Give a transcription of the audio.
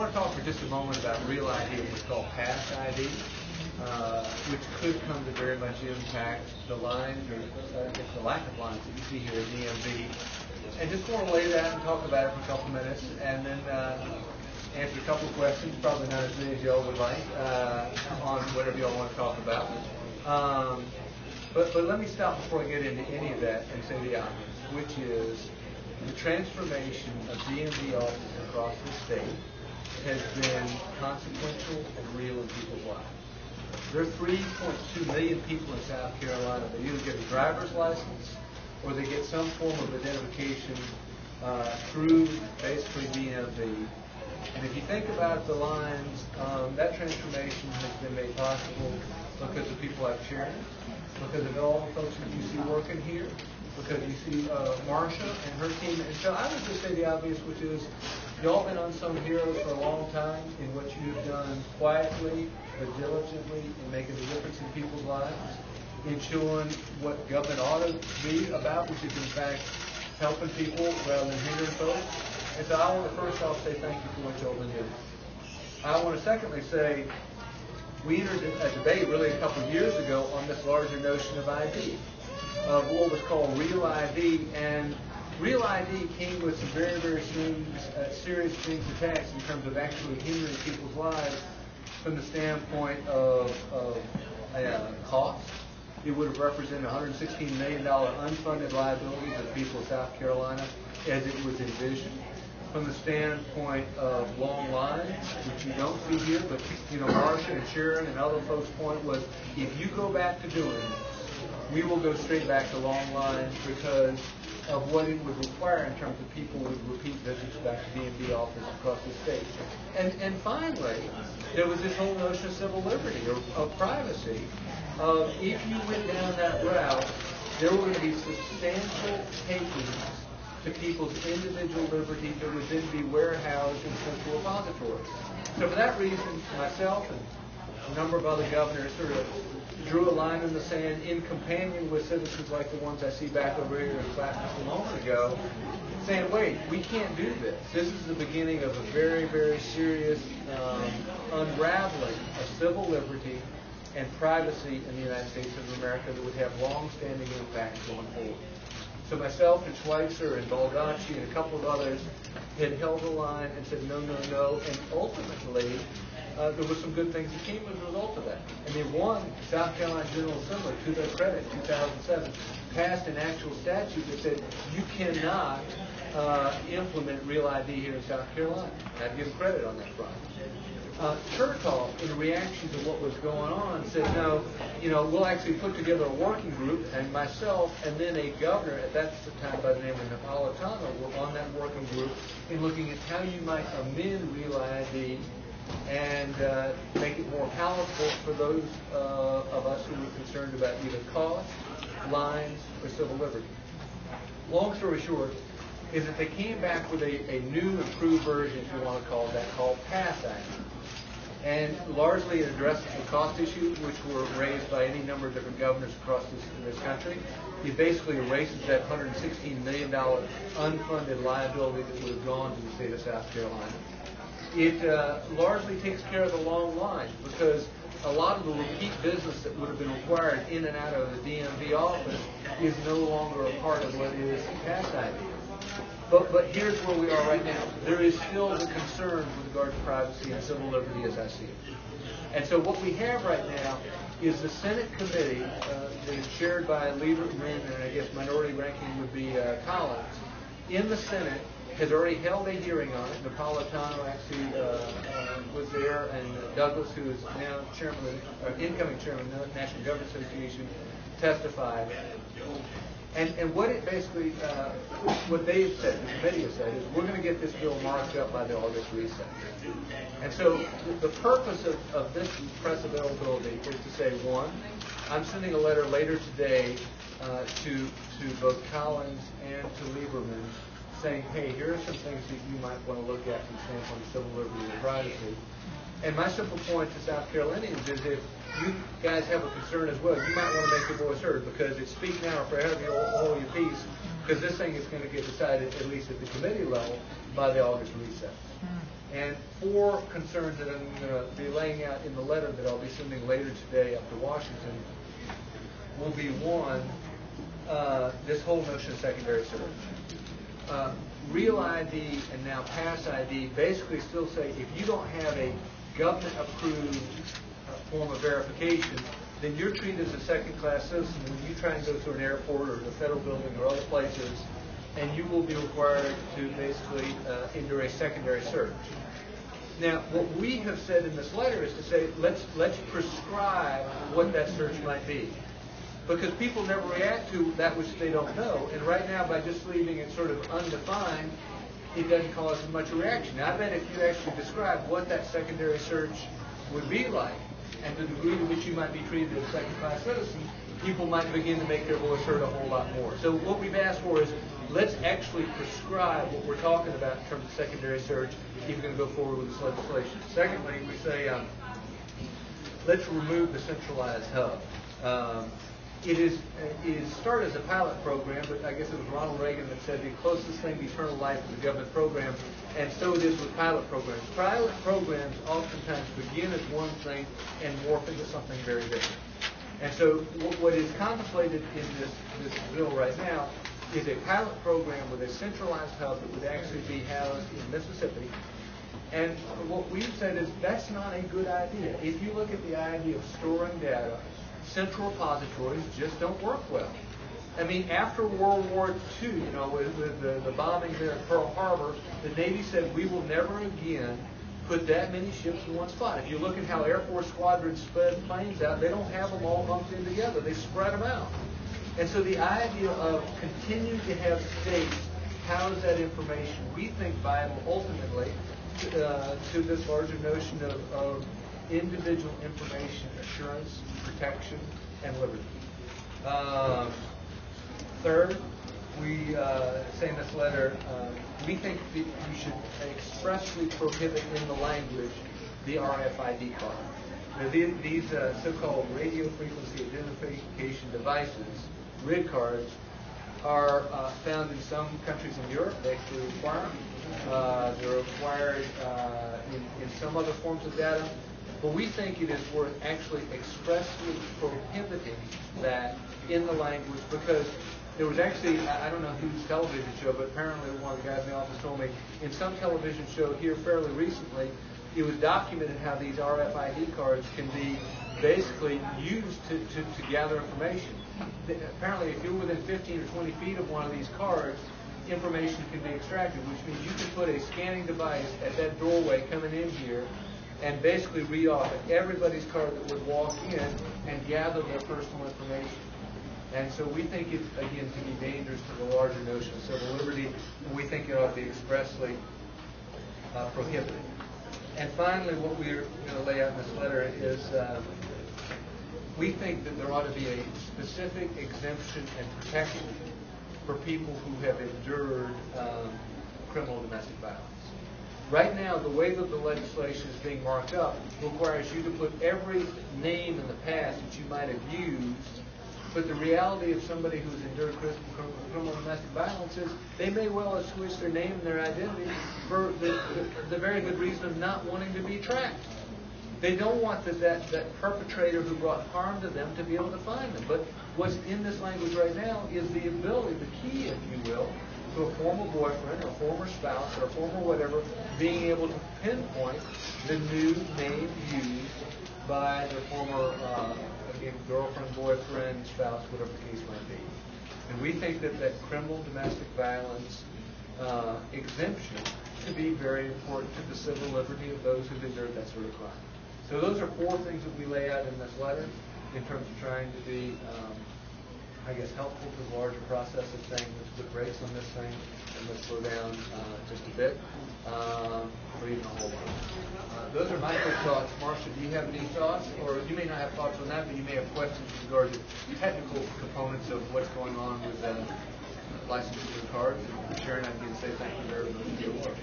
want to talk for just a moment about real ID, what's called past ID, which could come to very much impact the lines or the lack of lines that you see here at DMV. And just want to lay that and talk about it for a couple minutes, and then answer a couple of questions, probably not as many as y'all would like, on whatever y'all want to talk about. But let me stop before I get into any of that and say the obvious, which is the transformation of DMV offices across the state has been consequential and real in people's lives. There are 3.2 million people in South Carolina that either get a driver's license or they get some form of identification through basically DMV. And if you think about the lines, that transformation has been made possible because of people like Sharon, because of all the folks that you see working here, because you see Marcia and her team. And so I would just say the obvious, which is y'all been unsung heroes for a long time in what you've done quietly but diligently in making a difference in people's lives, in showing what government ought to be about, which is in fact helping people rather than hindering folks. And so I want to first off say thank you for what y'all been doing. I want to secondly say we entered a debate really a couple of years ago on this larger notion of ID, of what was called real ID, and real ID came with some very, very serious strings attached in terms of actually hindering people's lives from the standpoint of cost. It would have represented $116 million unfunded liabilities of people of South Carolina as it was envisioned. From the standpoint of long lines, which you don't see here, but Marcia and Sharon and other folks' point was, if you go back to doing this, we will go straight back to long lines because of what it would require in terms of people with repeat visits back to DMV office across the state. And finally, there was this whole notion of civil liberty or of privacy. If you went down that route, there were going to be substantial takings to people's individual liberty that would then be warehoused in central repositories. So for that reason, myself and a number of other governors sort of drew a line in the sand in companion with citizens like the ones I see back over here in class just a moment ago, saying, wait, we can't do this. This is the beginning of a very, very serious unraveling of civil liberty and privacy in the United States of America that would have long-standing impacts going forward. So myself and Schweitzer and Baldacci and a couple of others had held the line and said no, no, no, and ultimately there were some good things that came as a result of that. And they won South Carolina General Assembly, to their credit, 2007, passed an actual statute that said you cannot implement real ID here in South Carolina. And I'd give them credit on that front. Chertoff, in reaction to what was going on, said, no, we'll actually put together a working group, and myself and then a governor at that time by the name of Napolitano were on that working group in looking at how you might amend real ID and make it more palatable for those of us who were concerned about either cost, lines, or civil liberty. Long story short, is that they came back with a new, improved version, if you want to call it that, called Pass Act. And largely it addresses the cost issues which were raised by any number of different governors across this country. It basically erases that $116 million unfunded liability that would have gone to the state of South Carolina. It largely takes care of the long lines because a lot of the repeat business that would have been required in and out of the DMV office is no longer a part of what is Pass ID. But here's where we are right now. There is still the concern with regard to privacy and civil liberty as I see it. And so what we have right now is the Senate committee that is chaired by Lieberman, and I guess minority ranking would be Collins, in the Senate has already held a hearing on it. Napolitano actually was there, and Douglas, who is now incoming chairman of the National Government Association, testified. And what it basically, what they have said, the committee has said, is we're going to get this bill marked up by the August recess. And so the purpose of this press availability is to say, one, I'm sending a letter later today to both Collins and to Lieberman saying, hey, here are some things that you might want to look at from the standpoint of civil liberty and privacy. And my simple point to South Carolinians is if you guys have a concern as well, you might want to make your voice heard because it's speak now or forever you hold your peace. because this thing is going to get decided, at least at the committee level, by the August recess. And 4 concerns that I'm going to be laying out in the letter that I'll be sending later today up to Washington will be, 1, this whole notion of secondary search. Real ID and now Pass ID basically still say if you don't have a government-approved form of verification, then you're treated as a second-class citizen when you try and go to an airport or the federal building or other places, and you will be required to basically endure a secondary search. Now, what we have said in this letter is to say, let's prescribe what that search might be. Because people never react to that which they don't know. And right now, by just leaving it sort of undefined, it doesn't cause as much a reaction. Now, I bet if you actually describe what that secondary search would be like, and the degree to which you might be treated as a second-class citizen, people might begin to make their voice heard a whole lot more. So what we've asked for is, let's actually prescribe what we're talking about in terms of secondary search if you're going to go forward with this legislation. Secondly, we say, let's remove the centralized hub. It is started as a pilot program, but I guess it was Ronald Reagan that said the closest thing to eternal life is a government program, and so it is with pilot programs. Pilot programs oftentimes begin as one thing and morph into something very different. And so what is contemplated in this bill right now is a pilot program with a centralized hub that would actually be housed in Mississippi. And what we've said is that's not a good idea. If you look at the idea of storing data, central repositories just don't work well. I mean, after World War II, with the bombing there at Pearl Harbor, the Navy said we will never again put that many ships in one spot. If you look at how Air Force squadrons spread planes out, they don't have them all lumped in together. They spread them out. And so the idea of continuing to have states house that information, we think vital ultimately to this larger notion of individual information assurance, protection, and liberty. Third, we say in this letter, we think that you should expressly prohibit in the language the RFID card. Now, these so-called radio frequency identification devices, RID cards, are found in some countries in Europe. They actually require them. They're required in some other forms of data. But we think it is worth actually expressly prohibiting that in the language, because there was actually, I don't know whose television show, but apparently one of the guys in the office told me, in some television show here fairly recently, it was documented how these RFID cards can be basically used to gather information. Apparently, if you're within 15 or 20 feet of one of these cards, information can be extracted, which means you can put a scanning device at that doorway coming in here and basically read off at everybody's card that would walk in and gather their personal information. And so we think it, again, can be dangerous to the larger notion of civil liberty, and we think it ought to be expressly prohibited. And finally, what we're going to lay out in this letter is we think that there ought to be a specific exemption and protection for people who have endured criminal domestic violence. Right now, the way that the legislation is being marked up requires you to put every name in the past that you might have used, but the reality of somebody who's endured criminal domestic violence is they may well have switched their name and their identity for the very good reason of not wanting to be tracked. They don't want that perpetrator who brought harm to them to be able to find them. But what's in this language right now is the ability, the key, if you will, to a former boyfriend or a former spouse or a former whatever, being able to pinpoint the new name used by their former girlfriend, boyfriend, spouse, whatever the case might be. And we think that criminal domestic violence exemption to be very important to the civil liberty of those who've endured that sort of crime. So those are 4 things that we lay out in this letter in terms of trying to be, helpful to the larger process of saying let's put brakes on this thing and let's slow down just a bit, or even a whole lot. Those are my quick thoughts. Marcia, do you have any thoughts? Or you may not have thoughts on that, but you may have questions with regard to technical components of what's going on with licenses and cards. And Sharon, I can say thank you very much for your work.